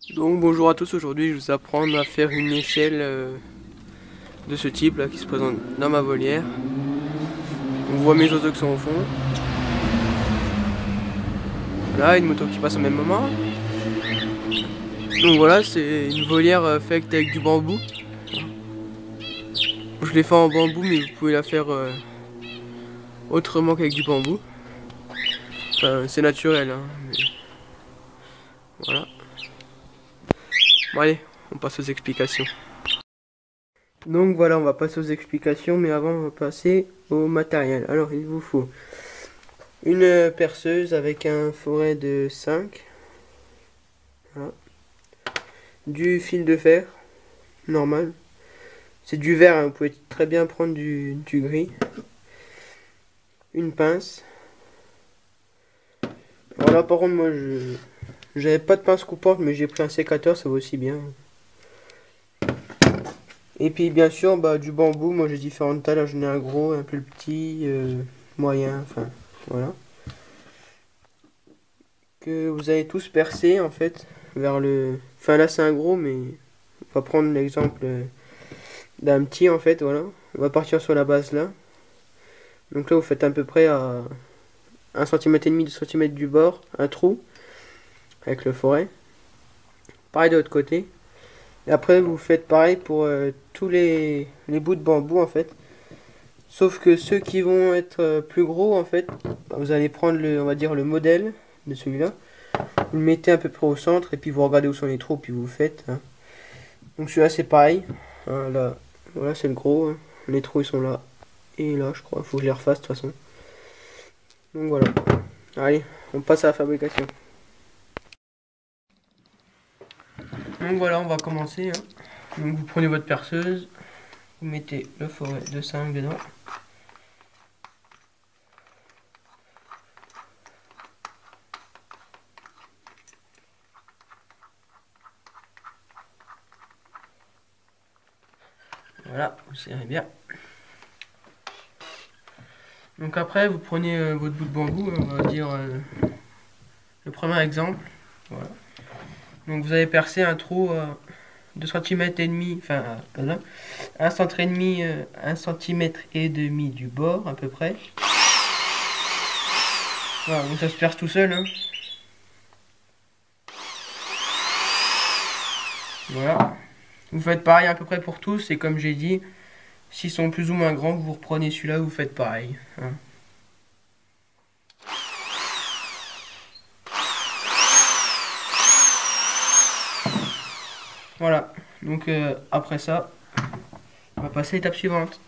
Donc bonjour à tous, aujourd'hui je vais vous apprendre à faire une échelle de ce type là qui se présente dans ma volière. On voit mes oiseaux qui sont au fond. Là, une moto qui passe au même moment. Donc voilà, c'est une volière faite avec du bambou. Je l'ai fait en bambou, mais vous pouvez la faire autrement qu'avec du bambou. Enfin, c'est naturel, hein, mais voilà. Bon allez, on passe aux explications. Donc voilà, on va passer aux explications, mais avant on va passer au matériel. Alors il vous faut une perceuse avec un forêt de 5. Voilà. Du fil de fer, normal. C'est du vert, hein, vous pouvez très bien prendre du gris. Une pince. Alors là par contre moi j'avais pas de pince coupante, mais j'ai pris un sécateur, ça va aussi bien. Et puis bien sûr du bambou, moi j'ai différentes tailles, j'en ai un gros, un plus petit, moyen, enfin voilà. Que vous allez tous percer en fait vers le... Enfin là c'est un gros, mais on va prendre l'exemple d'un petit en fait, voilà. On va partir sur la base là. Donc là vous faites à peu près à 1,5 cm, 2 cm du bord, un trou avec le forêt. Pareil de l'autre côté. Et après vous faites pareil pour tous les bouts de bambou en fait. Sauf que ceux qui vont être plus gros en fait, vous allez prendre on va dire le modèle de celui-là. Vous le mettez à peu près au centre et puis vous regardez où sont les trous puis vous faites. Hein. Donc celui-là c'est pareil. Hein, là, voilà c'est le gros. Hein. Les trous ils sont là et là je crois. Faut que je les refasse de toute façon. Donc voilà. Allez, on passe à la fabrication. Donc voilà, on va commencer. Hein. Donc vous prenez votre perceuse, vous mettez le forêt de 5 dedans. Voilà, vous serrez bien. Donc après, vous prenez votre bout de bambou, on va dire le premier exemple. Voilà. Donc vous allez percer un trou 2 cm et demi, enfin 1 cm, 1 cm et demi du bord à peu près. Voilà, donc ça se perce tout seul. Hein. Voilà. Vous faites pareil à peu près pour tous, et comme j'ai dit, s'ils sont plus ou moins grands, vous reprenez celui-là, vous faites pareil. Hein. Voilà, donc après ça, on va passer à l'étape suivante.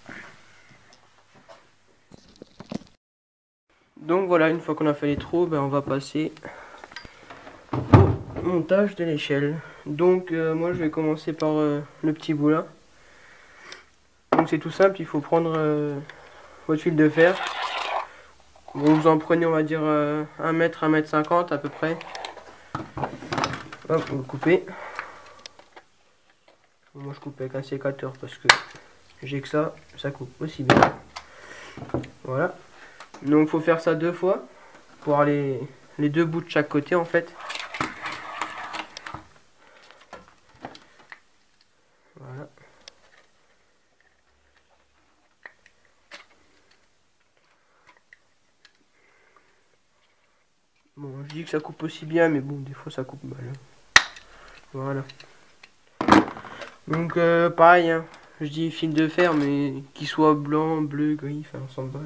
Donc voilà, une fois qu'on a fait les trous, on va passer au montage de l'échelle. Donc moi je vais commencer par le petit bout là. Donc c'est tout simple, il faut prendre votre fil de fer. Vous en prenez on va dire 1 mètre, 1,50 m à peu près. Hop, vous le coupez. Moi je coupe avec un sécateur parce que j'ai que ça coupe aussi bien. Voilà. Donc il faut faire ça 2 fois pour avoir les 2 bouts de chaque côté en fait. Voilà. Bon, je dis que ça coupe aussi bien, mais bon, des fois ça coupe mal. Voilà. Donc pareil, hein, je dis fil de fer, mais qu'il soit blanc, bleu, gris, enfin on s'en bat,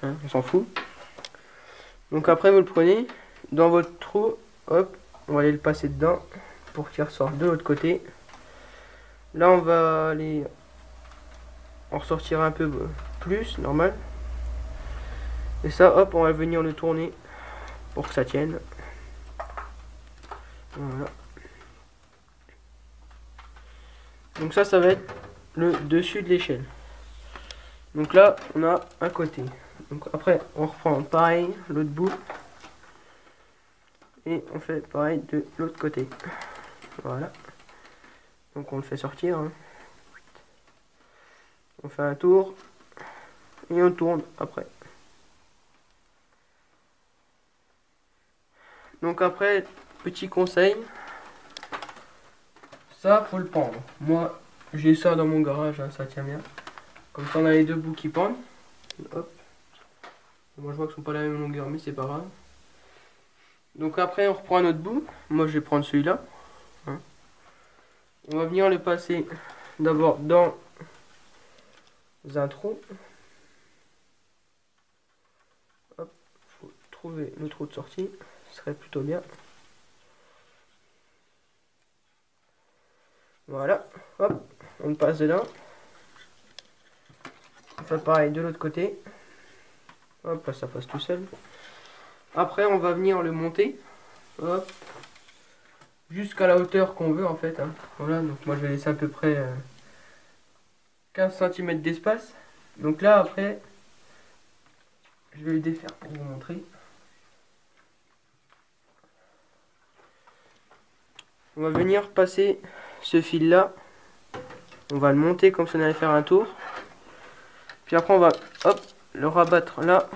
hein, on s'en fout. Donc après vous le prenez dans votre trou, hop, on va aller le passer dedans pour qu'il ressorte de l'autre côté. Là on va aller en ressortir un peu plus, normal. Et ça, hop, on va venir le tourner pour que ça tienne. Voilà. Donc ça va être le dessus de l'échelle. Donc là, on a un côté. Donc après, on reprend pareil, l'autre bout. Et on fait pareil de l'autre côté. Voilà. Donc on le fait sortir. Hein. On fait un tour. Et on tourne après. Donc après, petit conseil. ça, faut le prendre. Moi, j'ai ça dans mon garage, hein, ça tient bien. Comme ça, on a les deux bouts qui pendent. Hop. Moi, je vois qu'ils sont pas la même longueur, mais c'est pas grave. Donc après, on reprend un autre bout. Moi, je vais prendre celui-là. Hein. On va venir le passer d'abord dans un trou. Hop, faut trouver le trou de sortie. Ce serait plutôt bien. Voilà. Hop, on le passe dedans. On fait pareil de l'autre côté. Hop, là, ça passe tout seul. Après, on va venir le monter. Hop. Jusqu'à la hauteur qu'on veut en fait. Hein. Voilà, donc moi je vais laisser à peu près 15 cm d'espace. Donc là après, je vais le défaire pour vous montrer. On va venir passer ce fil là. On va le monter comme si on allait faire un tour. Puis après on va hop, le rabattre là.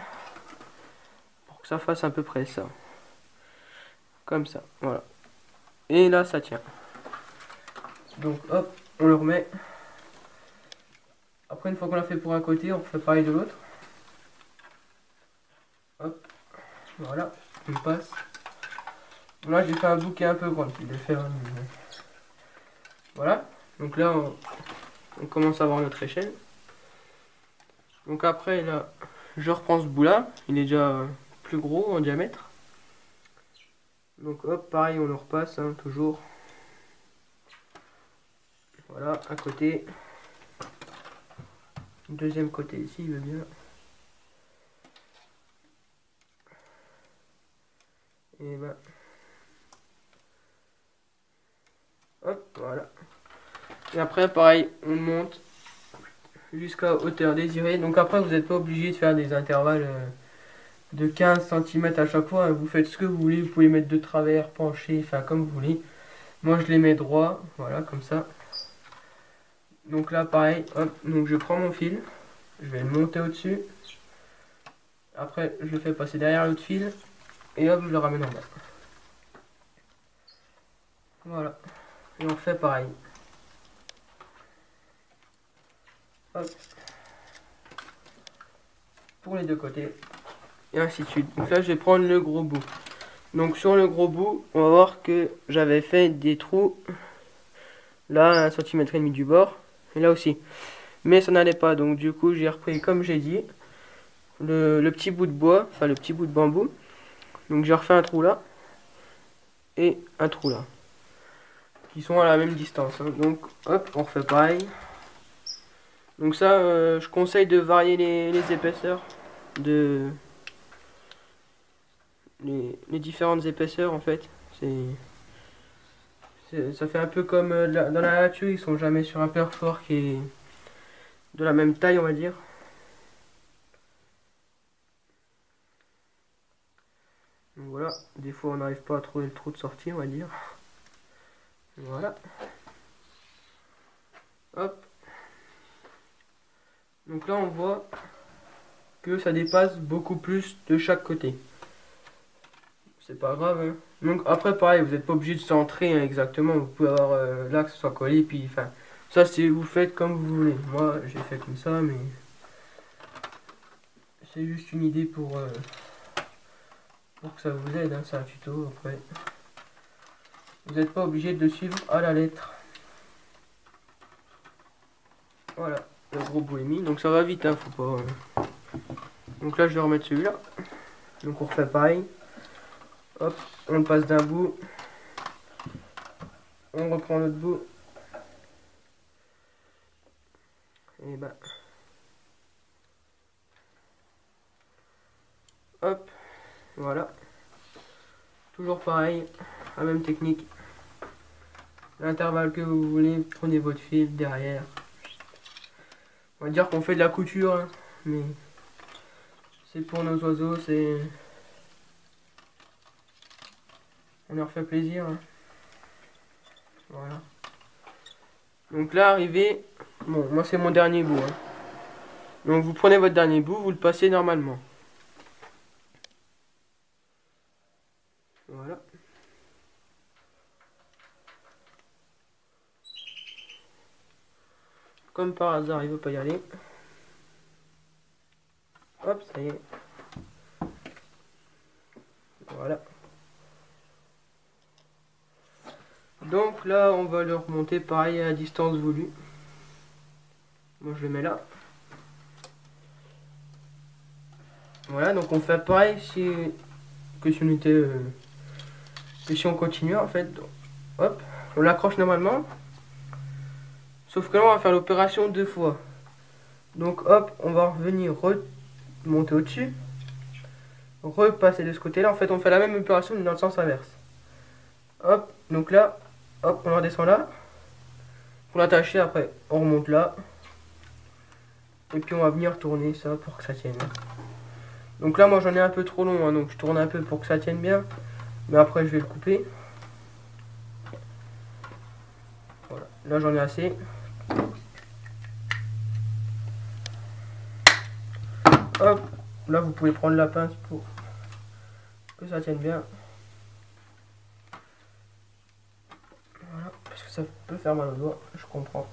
Pour que ça fasse à peu près ça. Comme ça, voilà. Et là ça tient. Donc hop, on le remet. Après une fois qu'on l'a fait pour un côté, on refait pareil de l'autre. Hop, voilà, on passe. Là j'ai fait un bout qui est un peu grand, je vais faire un... Voilà, donc là on commence à avoir notre échelle. Donc après là, je reprends ce bout là, il est déjà plus gros en diamètre. Donc hop, pareil on le repasse, hein, toujours. Voilà, un côté. Deuxième côté ici, il veut bien. Et ben. Hop, voilà. Et après, pareil, on monte jusqu'à hauteur désirée. Donc après, vous n'êtes pas obligé de faire des intervalles de 15 cm à chaque fois. Hein. Vous faites ce que vous voulez. Vous pouvez mettre de travers, pencher, enfin comme vous voulez. Moi, je les mets droit. Voilà, comme ça. Donc là, pareil, hop. Donc je prends mon fil. Je vais le monter au-dessus. Après, je le fais passer derrière l'autre fil. Et hop, je le ramène en bas. Voilà. Et on fait pareil. Hop. Pour les deux côtés. Et ainsi de suite. Donc là, je vais prendre le gros bout. Donc sur le gros bout, on va voir que j'avais fait des trous. Là, à 1,5 cm du bord. Et là aussi. Mais ça n'allait pas. Donc du coup, j'ai repris, comme j'ai dit, le petit bout de bois. Enfin, le petit bout de bambou. Donc j'ai refait un trou là. Et un trou là. Qui sont à la même distance. Hein. Donc, hop, on refait pareil. Donc ça, je conseille de varier les épaisseurs. Les différentes épaisseurs en fait. Ça fait un peu comme dans la nature, ils sont jamais sur un perforat qui est de la même taille, on va dire. Donc voilà, des fois on n'arrive pas à trouver le trou de sortie, on va dire. Voilà. Hop. Donc là on voit que ça dépasse beaucoup plus de chaque côté. C'est pas grave. Hein. Donc après pareil, vous n'êtes pas obligé de centrer hein, exactement. Vous pouvez avoir là que ce soit collé, puis enfin ça c'est vous faites comme vous voulez. Moi j'ai fait comme ça, mais c'est juste une idée pour que ça vous aide. Hein. C'est un tuto après. Vous n'êtes pas obligé de suivre à la lettre. Voilà, le gros bout est mis. Donc ça va vite, hein, faut pas. Donc là je vais remettre celui-là. Donc on refait pareil. Hop, on le passe d'un bout. On reprend l'autre bout. Et ben. Hop, voilà. Toujours pareil, la même technique. L'intervalle que vous voulez, prenez votre fil derrière. On va dire qu'on fait de la couture, hein, mais c'est pour nos oiseaux, c'est... On leur fait plaisir. Hein. Voilà. Donc là, arrivé... Bon, moi c'est mon dernier bout. Hein. Donc vous prenez votre dernier bout, vous le passez normalement. Voilà. Comme par hasard, il veut pas y aller. Hop, ça y est. Voilà. Donc là, on va le remonter pareil à la distance voulue. Moi, je le mets là. Voilà, donc on fait pareil que si on était... que si on continuait en fait. Hop, on l'accroche normalement. Sauf que là, on va faire l'opération 2 fois. Donc hop, on va revenir remonter au-dessus. Repasser de ce côté-là. En fait, on fait la même opération mais dans le sens inverse. Hop, donc là, hop, on redescend là. Pour l'attacher, après, on remonte là. Et puis on va venir tourner ça pour que ça tienne. Donc là, moi j'en ai un peu trop long, hein, donc je tourne un peu pour que ça tienne bien. Mais après, je vais le couper. Voilà, là j'en ai assez. Hop, là vous pouvez prendre la pince pour que ça tienne bien. Voilà, parce que ça peut faire mal aux doigts, je comprends.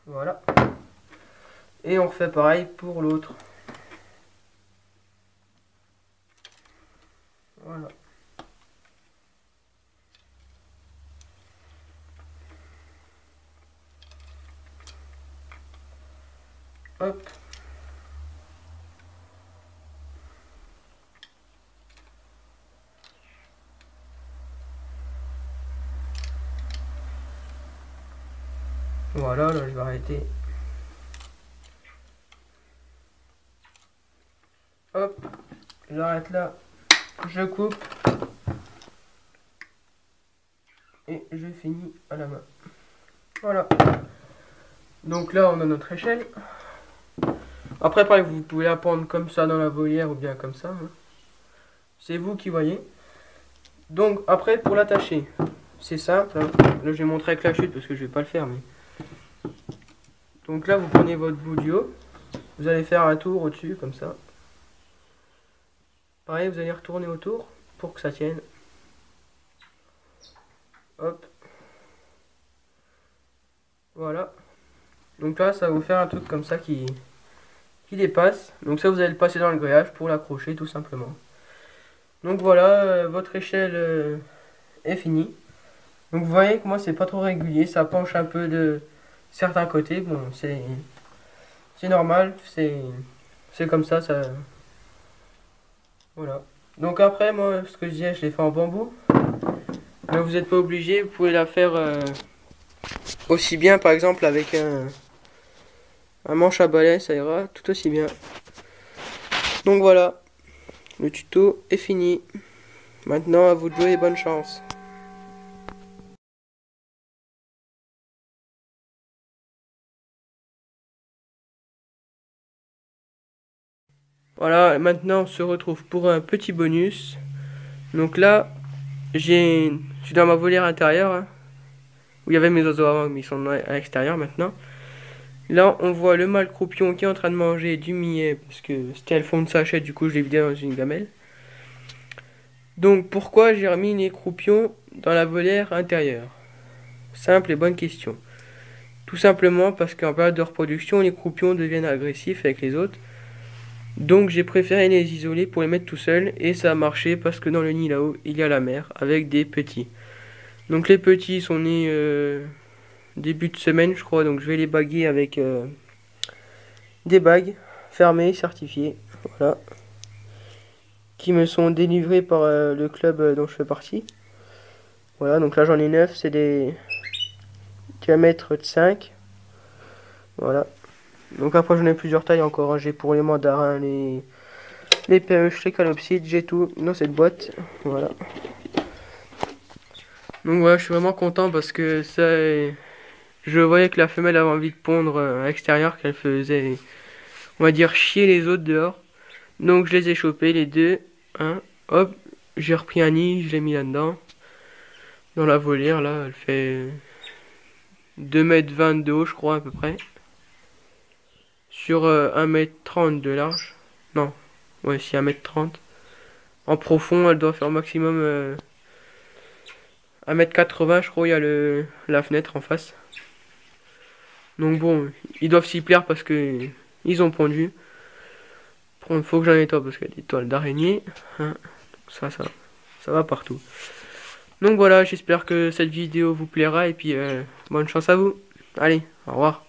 Voilà. Et on refait pareil pour l'autre. Voilà. Hop. Voilà, là je vais arrêter. Hop, j'arrête là, je coupe et je finis à la main. Voilà. Donc là on a notre échelle. Après pareil, vous pouvez la prendre comme ça dans la volière ou bien comme ça. Hein. C'est vous qui voyez. Donc après pour l'attacher, c'est simple. Hein. Là je vais montrer avec la chute parce que je vais pas le faire. Mais... Donc là vous prenez votre bout du haut. Vous allez faire un tour au-dessus comme ça. Pareil, vous allez retourner autour pour que ça tienne. Hop. Voilà. Donc là, ça va vous faire un truc comme ça qui dépasse. Donc ça, vous allez le passer dans le grillage pour l'accrocher tout simplement. Donc voilà, votre échelle est finie. Donc vous voyez que moi, c'est pas trop régulier. Ça penche un peu de certains côtés. Bon, c'est normal. C'est comme ça. Voilà. Donc après, moi, ce que je disais, je l'ai fait en bambou. Mais vous n'êtes pas obligé. Vous pouvez la faire aussi bien, par exemple, avec un manche à balai, ça ira tout aussi bien. Donc voilà, le tuto est fini. Maintenant, à vous de jouer et bonne chance. Voilà, maintenant on se retrouve pour un petit bonus. Donc là, je suis dans ma volière intérieure, hein, où il y avait mes oiseaux avant, mais ils sont à l'extérieur maintenant. Là, on voit le mâle croupion qui est en train de manger du millet, parce que c'était le fond de sachet, du coup je l'ai vidé dans une gamelle. Donc pourquoi j'ai remis les croupions dans la volière intérieure? Simple et bonne question. Tout simplement parce qu'en période de reproduction, les croupions deviennent agressifs avec les autres. Donc j'ai préféré les isoler pour les mettre tout seuls, et ça a marché parce que dans le nid là-haut, il y a la mère avec des petits. Donc les petits sont nés début de semaine je crois, donc je vais les baguer avec des bagues fermées, certifiées, voilà, qui me sont délivrées par le club dont je fais partie. Voilà, donc là j'en ai 9, c'est des diamètres de 5. Voilà. Donc après j'en ai plusieurs tailles encore, hein. J'ai pour les mandarins, les perruches, les calopsides, j'ai tout dans cette boîte. Voilà. Donc voilà, je suis vraiment content parce que ça, je voyais que la femelle avait envie de pondre à l'extérieur, qu'elle faisait, on va dire, chier les autres dehors. Donc je les ai chopés les deux, hein. Hop, j'ai repris un nid, je l'ai mis là-dedans. Dans la volière là, elle fait 2,20 m de haut je crois à peu près. Sur 1,30 m de large. Non, ouais, si 1,30 m. En profond, elle doit faire au maximum 1,80 m, je crois, il y a la fenêtre en face. Donc bon, ils doivent s'y plaire parce que ils ont pondu. Il faut que j'en nettoie parce qu'il y a des toiles d'araignée. Hein. Ça va partout. Donc voilà, j'espère que cette vidéo vous plaira et puis bonne chance à vous. Allez, au revoir.